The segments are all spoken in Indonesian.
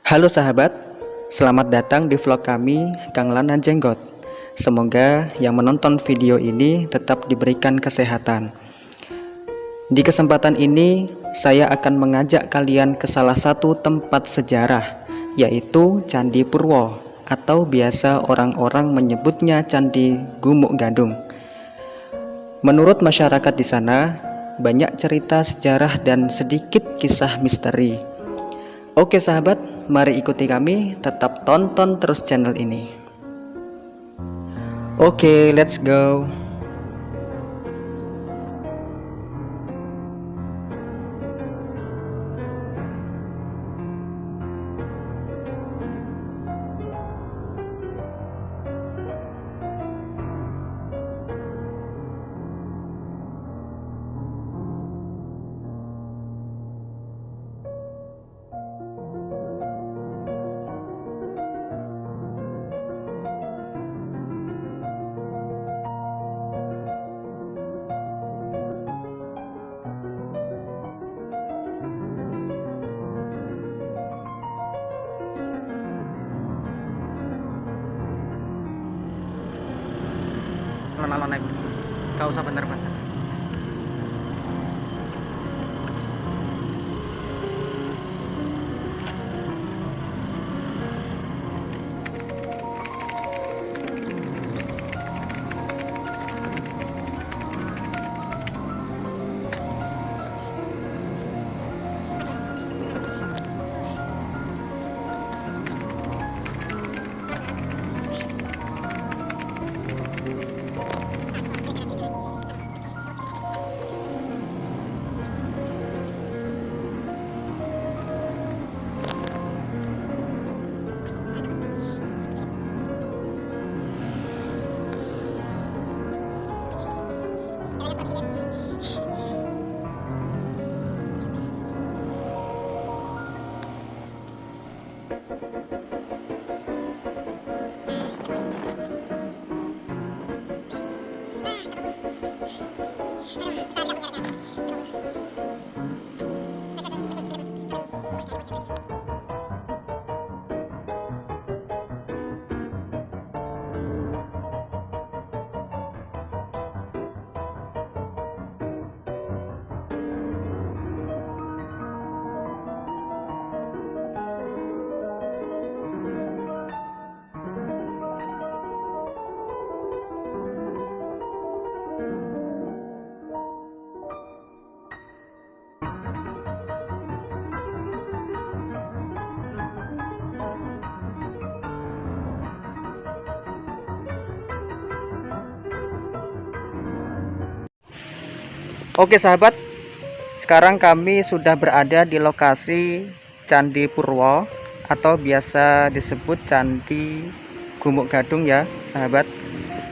Halo sahabat, selamat datang di vlog kami Kang Lana Jenggot. Semoga yang menonton video ini tetap diberikan kesehatan. Di kesempatan ini, saya akan mengajak kalian ke salah satu tempat sejarah, yaitu Candi Purwo, atau biasa orang-orang menyebutnya Candi Gumuk Gadung. Menurut masyarakat di sana, banyak cerita sejarah dan sedikit kisah misteri. Oke sahabat, mari ikuti kami, tetap tonton terus channel ini. Oke, let's go. Alon-alon naik, gak usah bentar-bentar. Oke sahabat, sekarang kami sudah berada di lokasi Candi Purwo atau biasa disebut Candi Gumuk Gadung ya sahabat.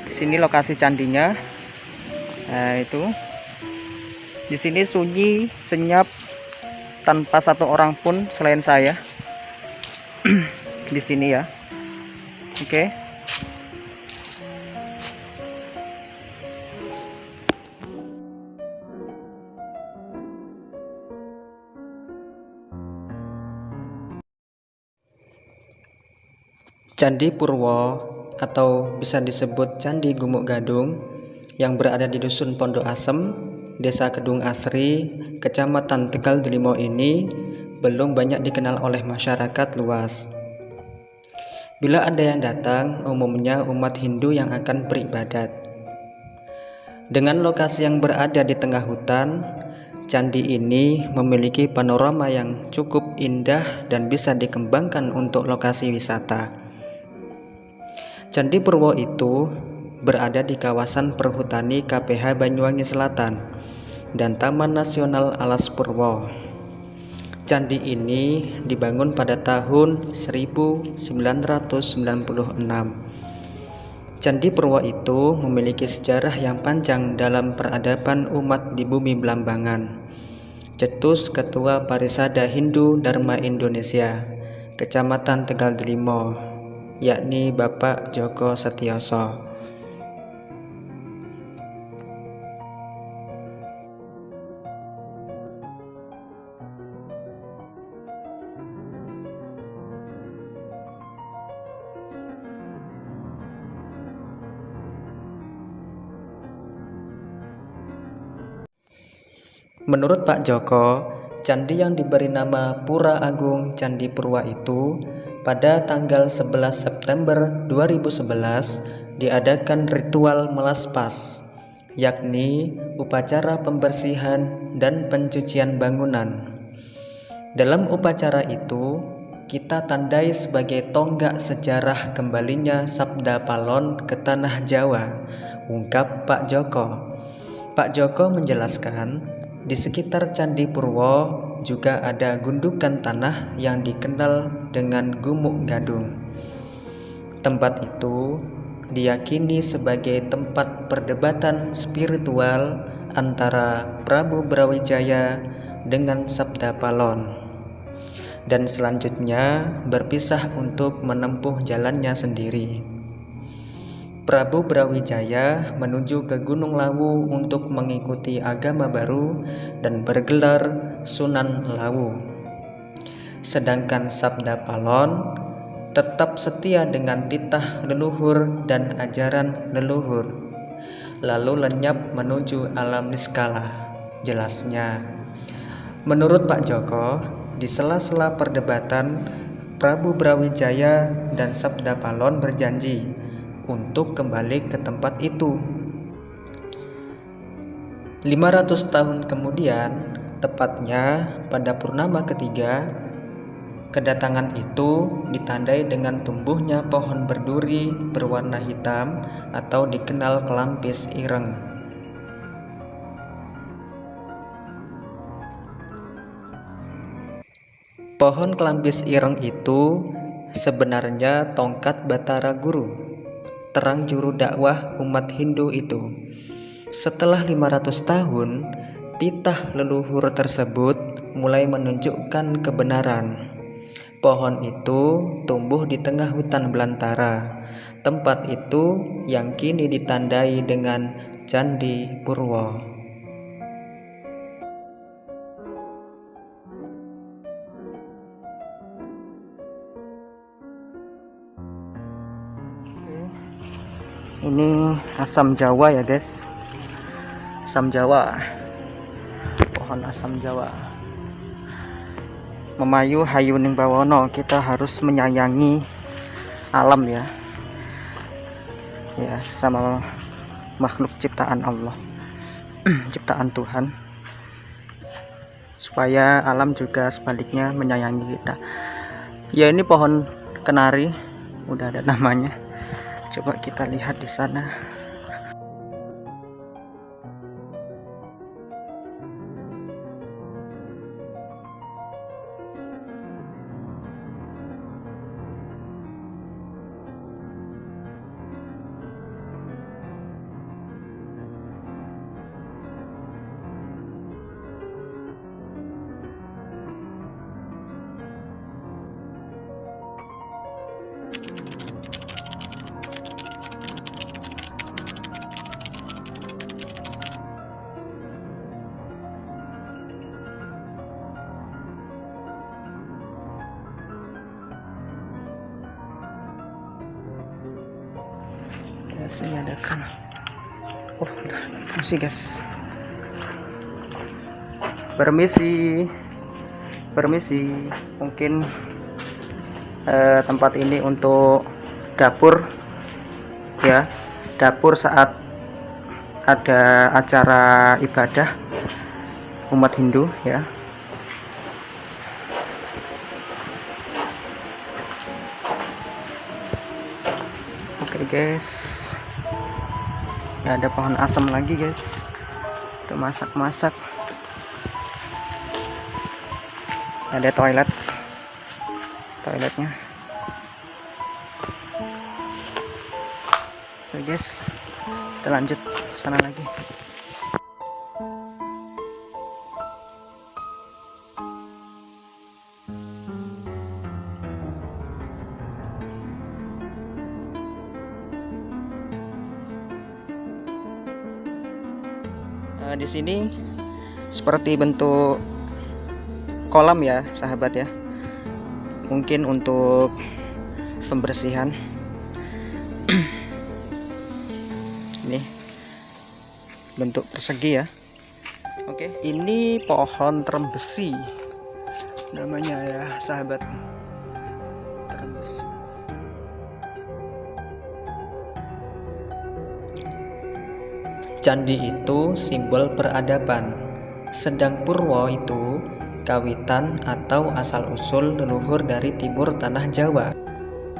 Di sini lokasi candinya. Nah, itu. Di sini sunyi, senyap, tanpa satu orang pun selain saya. Di sini ya. Oke. Candi Purwo atau bisa disebut Candi Gumuk Gadung yang berada di Dusun Pondok Asem, Desa Kedung Asri, Kecamatan Tegal Delimo ini belum banyak dikenal oleh masyarakat luas. Bila ada yang datang, umumnya umat Hindu yang akan beribadat. Dengan lokasi yang berada di tengah hutan, candi ini memiliki panorama yang cukup indah dan bisa dikembangkan untuk lokasi wisata. Candi Purwo itu berada di kawasan perhutani KPH Banyuwangi Selatan dan Taman Nasional Alas Purwo. Candi ini dibangun pada tahun 1996. Candi Purwo itu memiliki sejarah yang panjang dalam peradaban umat di bumi Blambangan. Cetus Ketua Parisada Hindu Dharma Indonesia, Kecamatan Tegal Delimo, yakni Bapak Joko Setioso. Menurut Pak Joko, candi yang diberi nama Pura Agung Candi Purwa itu pada tanggal 11 September 2011 diadakan ritual melaspas, yakni upacara pembersihan dan pencucian bangunan. Dalam upacara itu, kita tandai sebagai tonggak sejarah kembalinya Sabda Palon ke tanah Jawa, ungkap Pak Joko. Pak Joko menjelaskan, di sekitar Candi Purwo juga ada gundukan tanah yang dikenal dengan Gumuk Gadung. Tempat itu diyakini sebagai tempat perdebatan spiritual antara Prabu Brawijaya dengan Sabda Palon, dan selanjutnya berpisah untuk menempuh jalannya sendiri. Prabu Brawijaya menuju ke Gunung Lawu untuk mengikuti agama baru dan bergelar Sunan Lawu. Sedangkan Sabda Palon tetap setia dengan titah leluhur dan ajaran leluhur, lalu lenyap menuju alam niskala. Jelasnya, menurut Pak Joko, di sela-sela perdebatan, Prabu Brawijaya dan Sabda Palon berjanji untuk kembali ke tempat itu. 500 tahun kemudian, tepatnya pada purnama ketiga, kedatangan itu ditandai dengan tumbuhnya pohon berduri berwarna hitam atau dikenal kelampis ireng. Pohon kelampis ireng itu sebenarnya tongkat Batara Guru, terang juru dakwah umat Hindu itu. Setelah 500 tahun, titah leluhur tersebut mulai menunjukkan kebenaran. Pohon itu tumbuh di tengah hutan belantara. Tempat itu yang kini ditandai dengan Candi Purwo. Ini asam Jawa ya guys, asam Jawa, pohon asam Jawa. Memayu hayuning bawono, kita harus menyayangi alam ya, sama makhluk ciptaan Allah, ciptaan Tuhan, supaya alam juga sebaliknya menyayangi kita. Ya, ini pohon kenari, udah ada namanya. Coba kita lihat di sana. Sini ada kan, masih guys. Permisi, mungkin tempat ini untuk dapur ya, dapur saat ada acara ibadah umat Hindu ya. Oke guys, ya, ada pohon asam lagi guys, untuk masak-masak. Ada toiletnya. Oke guys, kita lanjut sana lagi. Di sini seperti bentuk kolam ya sahabat ya, mungkin untuk pembersihan. Ini bentuk persegi ya, Oke, ini pohon trembesi namanya ya sahabat, trembesi. Candi itu simbol peradaban, sedang Purwo itu kawitan atau asal-usul leluhur dari timur tanah Jawa.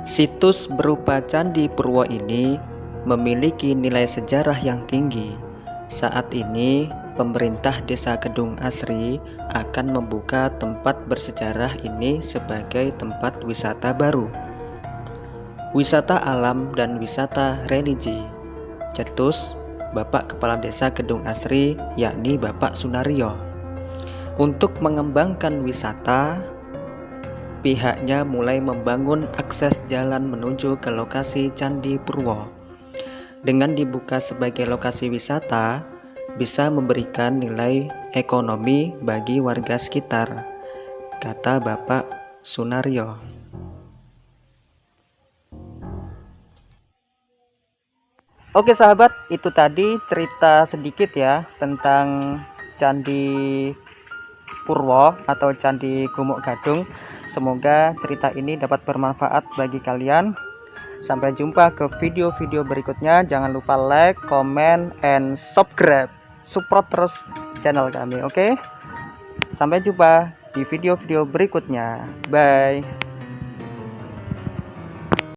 Situs berupa Candi Purwo ini memiliki nilai sejarah yang tinggi. Saat ini, pemerintah Desa Kedung Asri akan membuka tempat bersejarah ini sebagai tempat wisata baru, wisata alam dan wisata religi. Cetus Bapak Kepala Desa Kedung Asri, yakni Bapak Sunaryo. Untuk mengembangkan wisata, pihaknya mulai membangun akses jalan menuju ke lokasi Candi Purwo. Dengan dibuka sebagai lokasi wisata, bisa memberikan nilai ekonomi bagi warga sekitar, kata Bapak Sunaryo. Oke sahabat, itu tadi cerita sedikit ya tentang Candi Purwo atau Candi Gumuk Gadung. Semoga cerita ini dapat bermanfaat bagi kalian. Sampai jumpa ke video-video berikutnya. Jangan lupa like, comment, and subscribe. Support terus channel kami, oke? Sampai jumpa di video-video berikutnya. Bye.